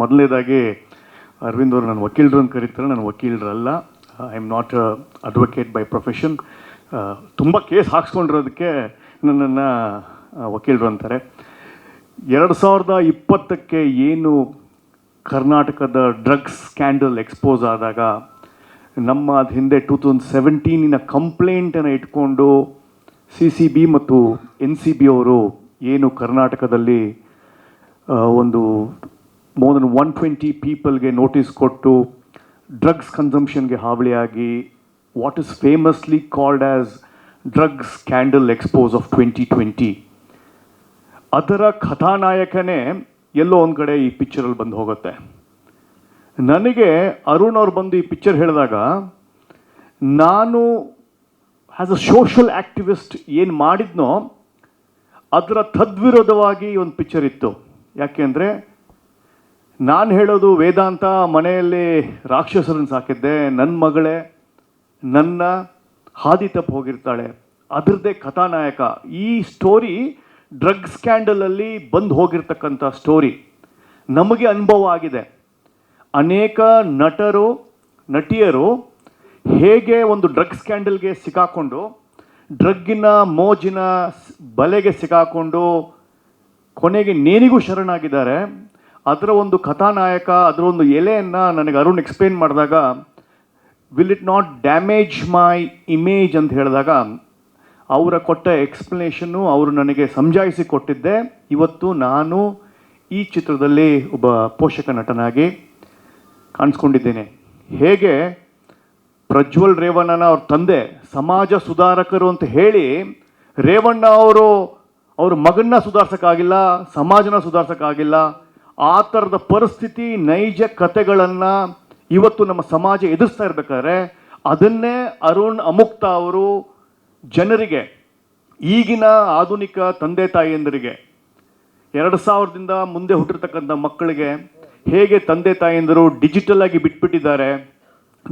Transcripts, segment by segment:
ಮೊದಲನೇದಾಗಿ ಅರವಿಂದ್ ಅವರು ನನ್ನ ವಕೀಲರು ಅಂತ ಕರೀತಾರೆ. ನಾನು ವಕೀಲರಲ್ಲ, I am not advocate by profession. ತುಂಬ ಕೇಸ್ ಹಾಕ್ಸ್ಕೊಂಡಿರೋದಕ್ಕೆ ನನ್ನನ್ನು ವಕೀಲರು ಅಂತಾರೆ. 2020ಕ್ಕೆ ಏನು ಕರ್ನಾಟಕದ ಡ್ರಗ್ಸ್ ಸ್ಕ್ಯಾಂಡಲ್ ಎಕ್ಸ್ಪೋಸ್ ಆದಾಗ ನಮ್ಮ ಅದು ಹಿಂದೆ 2017 ಕಂಪ್ಲೇಂಟನ್ನು ಇಟ್ಕೊಂಡು CCB ಮತ್ತು NCB ಅವರು ಏನು ಕರ್ನಾಟಕದಲ್ಲಿ ಒಂದು ಮೋರ್ ದೆನ್ 120 ಪೀಪಲ್ಗೆ ನೋಟಿಸ್ ಕೊಟ್ಟು ಡ್ರಗ್ಸ್ ಕನ್ಸಂಪ್ಷನ್ಗೆ ಹಾವಳಿಯಾಗಿ what is famously called as drugs scandal expose of 2020, ಅದರ ಕಥಾನಾಯಕನೇ ಎಲ್ಲೋ ಒಂದು ಕಡೆ ಈ ಪಿಕ್ಚರಲ್ಲಿ ಬಂದು ಹೋಗುತ್ತೆ. ನನಗೆ ಅರುಣ್ ಅವ್ರು ಬಂದು ಈ ಪಿಕ್ಚರ್ ಹೇಳಿದಾಗ ನಾನು ಆ್ಯಸ್ ಅ ಸೋಷಲ್ ಆ್ಯಕ್ಟಿವಿಸ್ಟ್ ಏನು ಮಾಡಿದ್ನೋ ಅದರ ತದ್ವಿರೋಧವಾಗಿ ಒಂದು ಪಿಕ್ಚರ್ ಇತ್ತು. ಯಾಕೆಂದರೆ ನಾನು ಹೇಳೋದು ವೇದಾಂತ ಮನೆಯಲ್ಲಿ ರಾಕ್ಷಸರನ್ನು ಸಾಕಿದ್ದೆ, ನನ್ನ ಮಗಳೇ ನನ್ನ ಹಾದಿ ತಪ್ಪು ಹೋಗಿರ್ತಾಳೆ, ಅದರದ್ದೇ ಕಥಾನಾಯಕ. ಈ ಸ್ಟೋರಿ ಡ್ರಗ್ ಸ್ಕ್ಯಾಂಡಲಲ್ಲಿ ಬಂದು ಹೋಗಿರ್ತಕ್ಕಂಥ ಸ್ಟೋರಿ ನಮಗೆ ಅನುಭವ ಆಗಿದೆ. ಅನೇಕ ನಟರು ನಟಿಯರು ಹೇಗೆ ಒಂದು ಡ್ರಗ್ ಸ್ಕ್ಯಾಂಡಲ್ಗೆ ಸಿಕ್ಕಾಕೊಂಡು ಡ್ರಗ್ಗಿನ ಮೋಜಿನ ಬಲೆಗೆ ಸಿಕ್ಕಾಕೊಂಡು ಕೊನೆಗೆ ನೇನಿಗೂ ಶರಣಾಗಿದ್ದಾರೆ. ಅದರ ಒಂದು ಕಥಾನಾಯಕ, ಅದರ ಒಂದು ಎಲೆಯನ್ನು ನನಗೆ ಅರುಣ್ ಎಕ್ಸ್ಪ್ಲೇನ್ ಮಾಡಿದಾಗ will it not damage my image ಅಂತ ಹೇಳಿದಾಗ ಅವರ ಕೊಟ್ಟ ಎಕ್ಸ್ಪ್ಲನೇಷನ್ನು ಅವರು ನನಗೆ ಸಮಜಾಯಿಸಿ ಕೊಟ್ಟಿದ್ದೆ. ಇವತ್ತು ನಾನು ಈ ಚಿತ್ರದಲ್ಲಿ ಒಬ್ಬ ಪೋಷಕ ನಟನಾಗಿ ಕಾಣಿಸ್ಕೊಂಡಿದ್ದೇನೆ. ಹೇಗೆ ಪ್ರಜ್ವಲ್ ರೇವಣ್ಣನ ಅವ್ರ ತಂದೆ ಸಮಾಜ ಸುಧಾರಕರು ಅಂತ ಹೇಳಿ ರೇವಣ್ಣ ಅವ್ರ ಮಗನ್ನ ಸುಧಾರಿಸೋಕ್ಕಾಗಿಲ್ಲ, ಸಮಾಜನ ಸುಧಾರಿಸೋಕ್ಕಾಗಿಲ್ಲ, ಆ ಥರದ ಪರಿಸ್ಥಿತಿ ನೈಜ ಕಥೆಗಳನ್ನು ಇವತ್ತು ನಮ್ಮ ಸಮಾಜ ಎದುರಿಸ್ತಾ ಇರಬೇಕಾದ್ರೆ ಅದನ್ನೇ ಅರುಣ್ ಅಮುಕ್ತ ಅವರು ಜನರಿಗೆ, ಈಗಿನ ಆಧುನಿಕ ತಂದೆ ತಾಯಿಯಂದರಿಗೆ, 2000ದಿಂದ ಮುಂದೆ ಹುಟ್ಟಿರ್ತಕ್ಕಂಥ ಮಕ್ಕಳಿಗೆ ಹೇಗೆ ತಂದೆ ತಾಯಿಯಂದರು ಡಿಜಿಟಲ್ ಆಗಿ ಬಿಟ್ಬಿಟ್ಟಿದ್ದಾರೆ,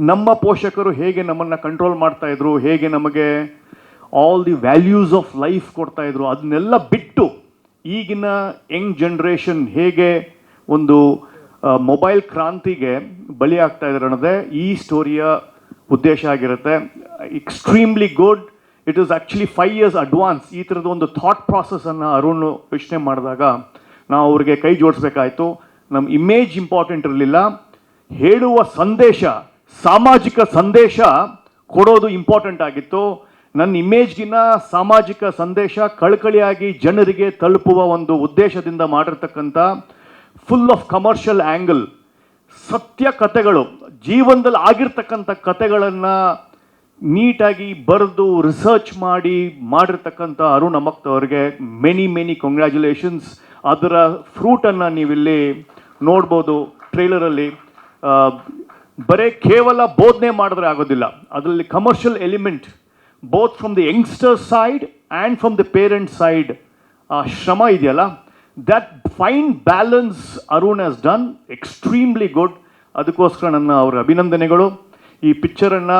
ನಮ್ಮ ಪೋಷಕರು ಹೇಗೆ ನಮ್ಮನ್ನು ಕಂಟ್ರೋಲ್ ಮಾಡ್ತಾಯಿದ್ರು, ಹೇಗೆ ನಮಗೆ all the values of life ಕೊಡ್ತಾಯಿದ್ರು, ಅದನ್ನೆಲ್ಲ ಬಿಟ್ಟು ಈಗಿನ ಯಂಗ್ ಜನ್ರೇಷನ್ ಹೇಗೆ ಒಂದು ಮೊಬೈಲ್ ಕ್ರಾಂತಿಗೆ ಬಲಿ ಆಗ್ತಾ ಇದ್ದಾರೆ ಅನ್ನೋದೇ ಈ ಸ್ಟೋರಿಯ ಉದ್ದೇಶ ಆಗಿರುತ್ತೆ. Extremely good. It is actually 5 years advance. ಈ ಥರದ ಒಂದು ಥಾಟ್ ಪ್ರಾಸೆಸನ್ನು ಅರುಣ್ ಯೋಚನೆ ಮಾಡಿದಾಗ ನಾವು ಅವ್ರಿಗೆ ಕೈ ಜೋಡಿಸ್ಬೇಕಾಯಿತು. ನಮ್ಮ ಇಮೇಜ್ ಇಂಪಾರ್ಟೆಂಟ್ ಇರಲಿಲ್ಲ, ಹೇಳುವ ಸಂದೇಶ, ಸಾಮಾಜಿಕ ಸಂದೇಶ ಕೊಡೋದು ಇಂಪಾರ್ಟೆಂಟ್ ಆಗಿತ್ತು. ನನ್ನ ಇಮೇಜ್ಗಿನ್ನ ಸಾಮಾಜಿಕ ಸಂದೇಶ ಕಳಕಳಿಯಾಗಿ ಜನರಿಗೆ ತಲುಪುವ ಒಂದು ಉದ್ದೇಶದಿಂದ ಮಾಡಿರ್ತಕ್ಕಂಥ ಫುಲ್ ಆಫ್ ಕಮರ್ಷಿಯಲ್ ಆ್ಯಂಗಲ್, ಸತ್ಯ ಕಥೆಗಳು, ಜೀವನದಲ್ಲಿ ಆಗಿರ್ತಕ್ಕಂಥ ಕಥೆಗಳನ್ನು ನೀಟಾಗಿ ಬರೆದು ರಿಸರ್ಚ್ ಮಾಡಿರ್ತಕ್ಕಂಥ ಅರುಣ್ ಅಮಕ್ತ ಅವರಿಗೆ ಮೆನಿ ಕಂಗ್ರ್ಯಾಚುಲೇಷನ್ಸ್. ಅದರ ಫ್ರೂಟನ್ನು ನೀವಿಲ್ಲಿ ನೋಡ್ಬೋದು ಟ್ರೈಲರಲ್ಲಿ. ಬರೀ ಕೇವಲ ಬೋಧನೆ ಮಾಡಿದ್ರೆ ಆಗೋದಿಲ್ಲ, ಅದರಲ್ಲಿ commercial element both from the youngster side and from the parent side, ಶ್ರಮ ಇದೆಯಲ್ಲ, that fine balance Arun has done extremely good. ಅದಕ್ಕೋಸ್ಕರ ನನ್ನ ಅವರ ಅಭಿನಂದನೆಗಳು. ಈ ಪಿಕ್ಚರನ್ನು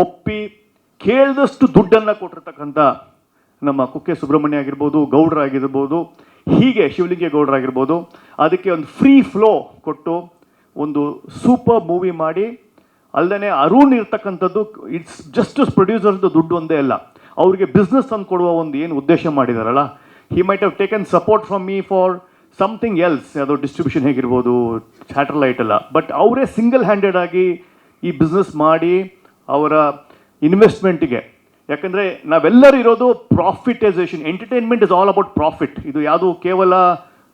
ಒಪ್ಪಿ ಕೇಳಿದಷ್ಟು ದುಡ್ಡನ್ನು ಕೊಟ್ಟಿರ್ತಕ್ಕಂಥ ನಮ್ಮ ಕುಕ್ಕೆ ಸುಬ್ರಹ್ಮಣ್ಯ ಆಗಿರ್ಬೋದು, ಗೌಡ್ರಾಗಿರ್ಬೋದು, ಹೀಗೆ ಶಿವಲಿಂಗೇಗೌಡರಾಗಿರ್ಬೋದು, ಅದಕ್ಕೆ ಒಂದು ಫ್ರೀ ಫ್ಲೋ ಕೊಟ್ಟು ಒಂದು ಸೂಪರ್ ಮೂವಿ ಮಾಡಿ, ಅಲ್ಲದೆ ಅರುಣ್ ಇರ್ತಕ್ಕಂಥದ್ದು ಇಟ್ಸ್ ಜಸ್ಟ್ ಪ್ರೊಡ್ಯೂಸರ್ದು ದುಡ್ಡು ಒಂದೇ ಅಲ್ಲ, ಅವರಿಗೆ ಬಿಸ್ನೆಸ್ ತಂದು ಕೊಡುವ ಒಂದು ಏನು ಉದ್ದೇಶ ಮಾಡಿದಾರಲ್ಲ, he might have taken support from me for something else, ಅದು ಡಿಸ್ಟ್ರಿಬ್ಯೂಷನ್ ಹೇಗಿರ್ಬೋದು, ಸ್ಯಾಟಲೈಟ್ ಎಲ್ಲ, ಬಟ್ ಅವರೇ ಸಿಂಗಲ್ ಹ್ಯಾಂಡೆಡ್ ಆಗಿ ಈ ಬಿಸ್ನೆಸ್ ಮಾಡಿ ಅವರ ಇನ್ವೆಸ್ಟ್ಮೆಂಟಿಗೆ. ಯಾಕಂದರೆ ನಾವೆಲ್ಲರೂ ಇರೋದು profitisation. Entertainment is all about profit. ಇದು ಯಾವುದು ಕೇವಲ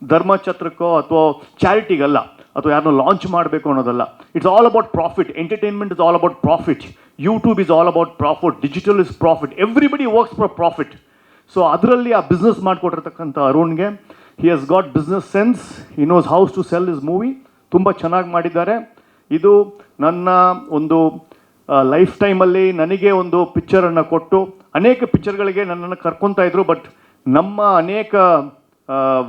ಧರ್ಮಛತ್ರಕ್ಕೋ ಅಥವಾ ಚಾರಿಟಿಗಲ್ಲ, ಅಥವಾ ಯಾರನ್ನೋ ಲಾಂಚ್ ಮಾಡಬೇಕು ಅನ್ನೋದಲ್ಲ. It's all about profit. Entertainment is all about profit. YouTube is all about profit. Digital is profit. Everybody works for profit. So ಅದರಲ್ಲಿ ಆ ಬಿಸ್ನೆಸ್ ಮಾಡಿಕೊಟ್ಟಿರ್ತಕ್ಕಂಥ ಅರುಣ್ಗೆ, he has got business sense, he knows how to sell his movie. ತುಂಬ ಚೆನ್ನಾಗಿ ಮಾಡಿದ್ದಾರೆ. ಇದು ನನ್ನ ಒಂದು ಲೈಫ್ ಟೈಮಲ್ಲಿ ನನಗೆ ಒಂದು ಪಿಕ್ಚರನ್ನು ಕೊಟ್ಟು, ಅನೇಕ ಪಿಕ್ಚರ್ಗಳಿಗೆ ನನ್ನನ್ನು ಕರ್ಕೊತಾ ಇದ್ರು, ಬಟ್ ನಮ್ಮ ಅನೇಕ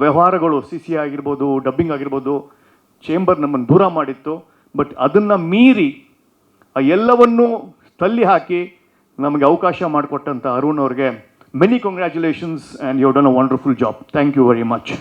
ವ್ಯವಹಾರಗಳು CC ಆಗಿರ್ಬೋದು, ಡಬ್ಬಿಂಗ್ ಆಗಿರ್ಬೋದು, ಚೇಂಬರ್ ನಮ್ಮನ್ನು ದೂರ ಮಾಡಿತ್ತು. ಬಟ್ ಅದನ್ನು ಮೀರಿ ಎಲ್ಲವನ್ನೂ ತಳ್ಳಿ ಹಾಕಿ ನಮಗೆ ಅವಕಾಶ ಮಾಡಿಕೊಟ್ಟಂಥ ಅರುಣ್ ಅವ್ರಿಗೆ many congratulations and you have done a wonderful job. Thank you very much.